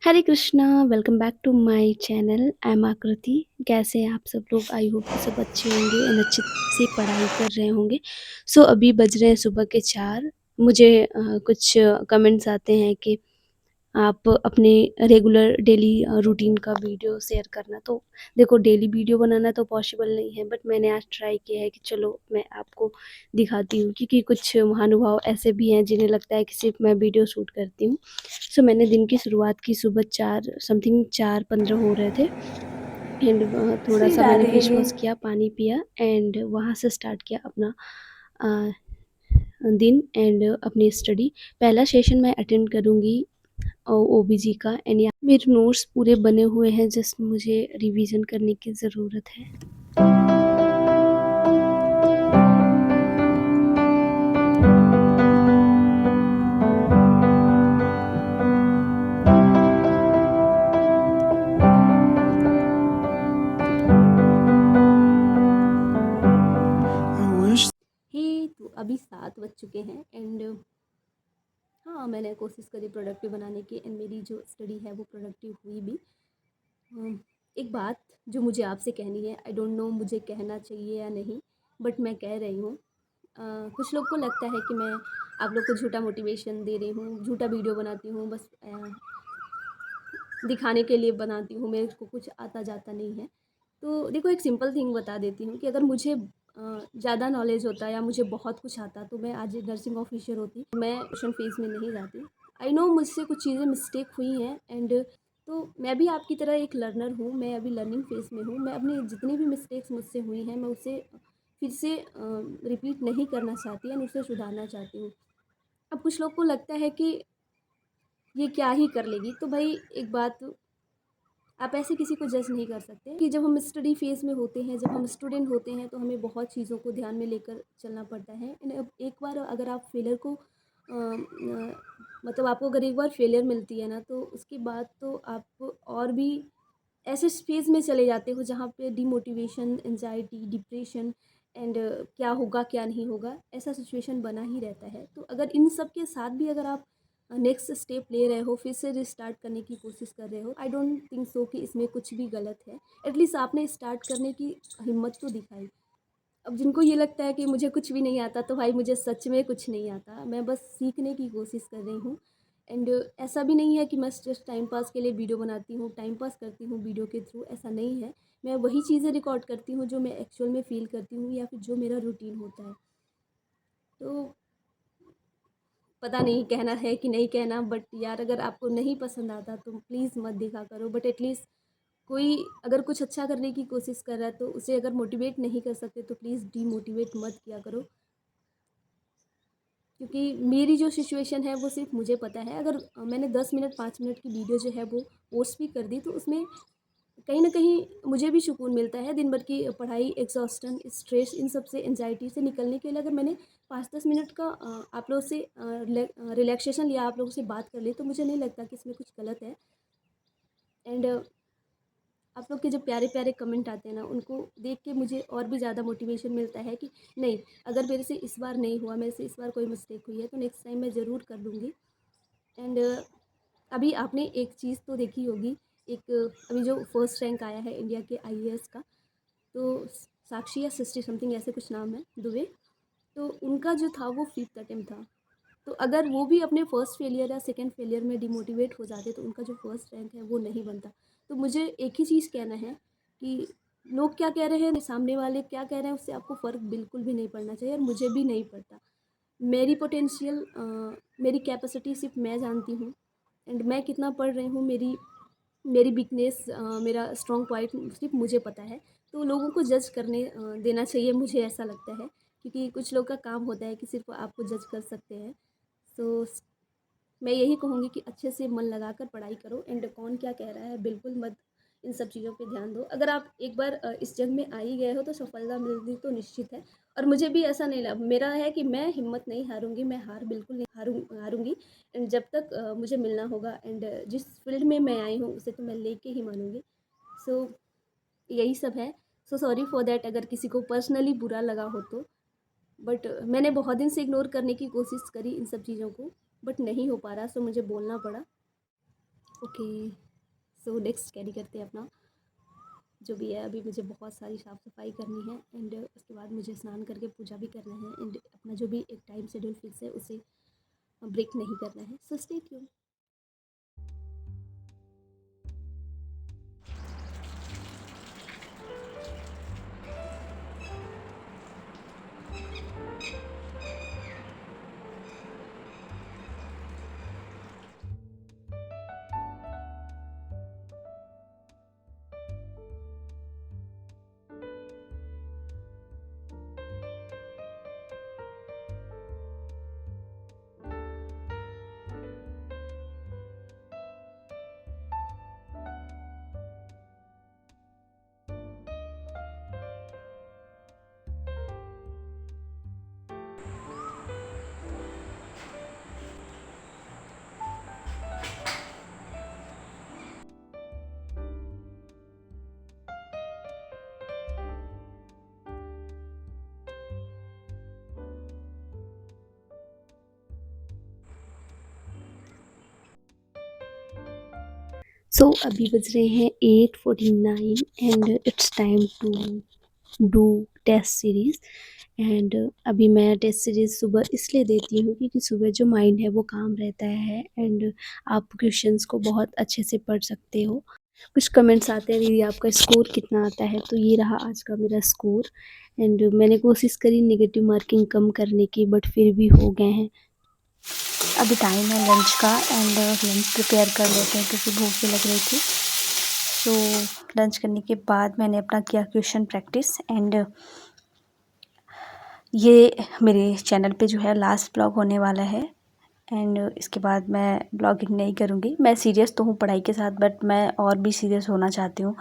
Hare Krishna, welcome back to my channel. I am Aakriti. कैसे हैं आप सब लोग? आई होप कि सब अच्छे होंगे एंड अच्छे से पढ़ाई कर रहे होंगे। अभी बज रहे हैं सुबह के 4। मुझे कुछ कमेंट्स आते हैं कि आप अपने रेगुलर डेली रूटीन का वीडियो शेयर करना। तो देखो, डेली वीडियो बनाना तो पॉसिबल नहीं है, बट मैंने आज ट्राई किया है कि चलो मैं आपको दिखाती हूँ, क्योंकि कुछ महानुभाव ऐसे भी हैं जिन्हें लगता है कि सिर्फ मैं वीडियो शूट करती हूँ। मैंने दिन की शुरुआत की सुबह 4 समथिंग 4:15 हो रहे थे एंड थोड़ा श्री सा मैंने राधे। फेस वॉश किया, पानी पिया एंड वहाँ से स्टार्ट किया अपना अ, दिन एंड अपनी स्टडी। पहला सेशन मैं अटेंड करूँगी ओबीजी का एंड यहाँ मेरे नोट्स पूरे बने हुए हैं, जस्ट मुझे रिवीजन करने की ज़रूरत है। तो अभी 7 बज चुके हैं एंड हाँ, मैंने कोशिश करी प्रोडक्टिव बनाने की एंड मेरी जो स्टडी है वो प्रोडक्टिव हुई भी। एक बात जो मुझे आपसे कहनी है, आई डोंट नो मुझे कहना चाहिए या नहीं, बट मैं कह रही हूँ। कुछ लोग को लगता है कि मैं आप लोग को झूठा मोटिवेशन दे रही हूँ, झूठा वीडियो बनाती हूँ, बस दिखाने के लिए बनाती हूँ, मेरे को कुछ आता जाता नहीं है। तो देखो, एक सिंपल थिंग बता देती हूँ कि अगर मुझे ज़्यादा नॉलेज होता या मुझे बहुत कुछ आता तो मैं आज नर्सिंग ऑफिसर होती, मैं ट्यूशन फीस में नहीं जाती। आई नो मुझसे कुछ चीज़ें मिस्टेक हुई हैं एंड तो मैं भी आपकी तरह एक लर्नर हूँ, मैं अभी लर्निंग फेज़ में हूँ। मैं अपनी जितनी भी मिस्टेक्स मुझसे हुई हैं मैं उसे फिर से रिपीट नहीं करना चाहती एंड उसे सुधारना चाहती हूँ। अब कुछ लोग को लगता है कि ये क्या ही कर लेगी, तो भाई एक बात, आप ऐसे किसी को जज नहीं कर सकते कि जब हम स्टडी फेज़ में होते हैं, जब हम स्टूडेंट होते हैं तो हमें बहुत चीज़ों को ध्यान में लेकर चलना पड़ता है। एंड अब एक बार अगर आप फेलियर को मतलब आपको अगर एक बार फेलियर मिलती है ना, तो उसके बाद तो आप और भी ऐसे फेज़ में चले जाते हो जहाँ पे डिमोटिवेशन, एंजाइटी, डिप्रेशन एंड क्या होगा क्या नहीं होगा, ऐसा सिचुएशन बना ही रहता है। तो अगर इन सब के साथ भी अगर आप नेक्स्ट स्टेप ले रहे हो, फिर से रिस्टार्ट करने की कोशिश कर रहे हो, आई डोंट थिंक सो कि इसमें कुछ भी गलत है। एटलीस्ट आपने स्टार्ट करने की हिम्मत तो दिखाई। अब जिनको ये लगता है कि मुझे कुछ भी नहीं आता, तो भाई मुझे सच में कुछ नहीं आता, मैं बस सीखने की कोशिश कर रही हूँ। एंड ऐसा भी नहीं है कि मैं जस्ट टाइम पास के लिए वीडियो बनाती हूँ, टाइम पास करती हूँ वीडियो के थ्रू, ऐसा नहीं है। मैं वही चीज़ें रिकॉर्ड करती हूँ जो मैं एक्चुअल में फ़ील करती हूँ या फिर जो मेरा रूटीन होता है। तो पता नहीं कहना है कि नहीं कहना, बट यार अगर आपको नहीं पसंद आता तो प्लीज़ मत देखा करो। बट एटलीस्ट कोई अगर कुछ अच्छा करने की कोशिश कर रहा है तो उसे अगर मोटिवेट नहीं कर सकते तो प्लीज़ डीमोटिवेट मत किया करो, क्योंकि मेरी जो सिचुएशन है वो सिर्फ मुझे पता है। अगर मैंने 10 मिनट 5 मिनट की वीडियो जो है वो पोस्ट भी कर दी तो उसमें कहीं न कहीं मुझे भी सुकून मिलता है। दिन भर की पढ़ाई, एग्ज़ॉस्टन, स्ट्रेस, इन सब से, एंग्ज़ायटी से निकलने के लिए अगर मैंने 5-10 मिनट का आप लोगों से रिलैक्सेशन लिया, आप लोगों से बात कर ली, तो मुझे नहीं लगता कि इसमें कुछ गलत है। एंड आप लोग के जो प्यारे-प्यारे कमेंट आते हैं ना, उनको देख के मुझे और भी ज़्यादा मोटिवेशन मिलता है कि नहीं, अगर मेरे से इस बार नहीं हुआ, मेरे से इस बार कोई मिस्टेक हुई है, तो नेक्स्ट टाइम मैं ज़रूर कर लूँगी। एंड अभी आपने एक चीज़ तो देखी होगी, एक अभी जो फर्स्ट रैंक आया है इंडिया के आईएएस का, तो साक्षी या सृष्टि समथिंग ऐसे कुछ नाम है, दुबे, तो उनका जो था वो 5th अटेम्प्ट था। तो अगर वो भी अपने फर्स्ट फेलियर या सेकंड फेलियर में डिमोटिवेट हो जाते तो उनका जो फर्स्ट रैंक है वो नहीं बनता। तो मुझे एक ही चीज़ कहना है कि लोग क्या कह रहे हैं, सामने वाले क्या कह रहे हैं, उससे आपको फ़र्क बिल्कुल भी नहीं पड़ना चाहिए और मुझे भी नहीं पड़ता। मेरी पोटेंशियल मेरी कैपेसिटी सिर्फ मैं जानती हूँ एंड मैं कितना पढ़ रही हूँ, मेरी मेरी वीकनेस, मेरा स्ट्रॉन्ग पॉइंट सिर्फ मुझे पता है। तो लोगों को जज करने देना चाहिए, मुझे ऐसा लगता है, क्योंकि कुछ लोग का काम होता है कि सिर्फ आपको जज कर सकते हैं। सो मैं यही कहूँगी कि अच्छे से मन लगाकर पढ़ाई करो एंड कौन क्या कह रहा है बिल्कुल मत इन सब चीज़ों पे ध्यान दो। अगर आप एक बार इस जंग में आ ही गए हो तो सफलता मिलनी तो निश्चित है। और मुझे भी ऐसा नहीं लगा, मेरा है कि मैं हिम्मत नहीं हारूँगी, मैं हार बिल्कुल नहीं हारूँगी एंड जब तक मुझे मिलना होगा एंड जिस फील्ड में मैं आई हूँ उसे तो मैं लेके ही मानूँगी। सो यही सब है। सो सॉरी फॉर दैट अगर किसी को पर्सनली बुरा लगा हो तो। बट मैंने बहुत दिन से इग्नोर करने की कोशिश करी इन सब चीज़ों को, बट नहीं हो पा रहा, सो मुझे बोलना पड़ा। ओके, सो नेक्स्ट कैरी करते हैं अपना जो भी है। अभी मुझे बहुत सारी साफ़ सफाई करनी है एंड उसके बाद मुझे स्नान करके पूजा भी करना है एंड अपना जो भी एक टाइम शेड्यूल फिक्स है उसे ब्रेक नहीं करना है। So stay tune. सो अभी बज रहे हैं 8:49 and it's time to do test series and अभी मैं टेस्ट सीरीज़ सुबह इसलिए देती हूँ क्योंकि सुबह जो माइंड है वो काम रहता है एंड आप क्वेश्चंस को बहुत अच्छे से पढ़ सकते हो। कुछ कमेंट्स आते हैं दीदी आपका स्कोर कितना आता है, तो ये रहा आज का मेरा स्कोर एंड मैंने कोशिश करी नेगेटिव मार्किंग कम करने की बट फिर भी हो गए हैं। अभी टाइम है लंच का एंड लंच प्रिपेयर कर लेते हैं क्योंकि भूख भी लग रही थी। सो लंच करने के बाद मैंने अपना किया क्वेश्चन प्रैक्टिस एंड ये मेरे चैनल पे जो है लास्ट ब्लॉग होने वाला है एंड इसके बाद मैं ब्लॉगिंग नहीं करूँगी। मैं सीरियस तो हूँ पढ़ाई के साथ बट मैं और भी सीरियस होना चाहती हूँ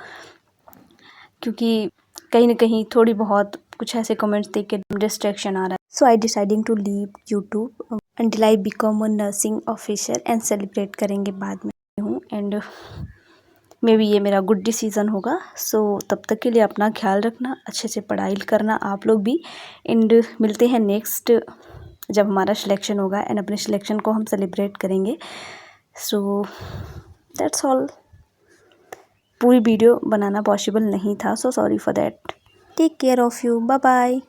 क्योंकि कहीं ना कहीं थोड़ी बहुत कुछ ऐसे कमेंट्स देख के डिस्ट्रैक्शन आ रहा है। So I deciding to leave YouTube until I become a nursing officer and celebrate करेंगे बाद में हूँ एंड मे बी ये मेरा गुड डिसीज़न होगा। सो तब तक के लिए अपना ख्याल रखना, अच्छे से पढ़ाई करना आप लोग भी एंड मिलते हैं नेक्स्ट जब हमारा सिलेक्शन होगा एंड अपने सिलेक्शन को हम सेलिब्रेट करेंगे। So that's all. पूरी वीडियो बनाना पॉसिबल नहीं था, so sorry for that. Take care of you, bye bye.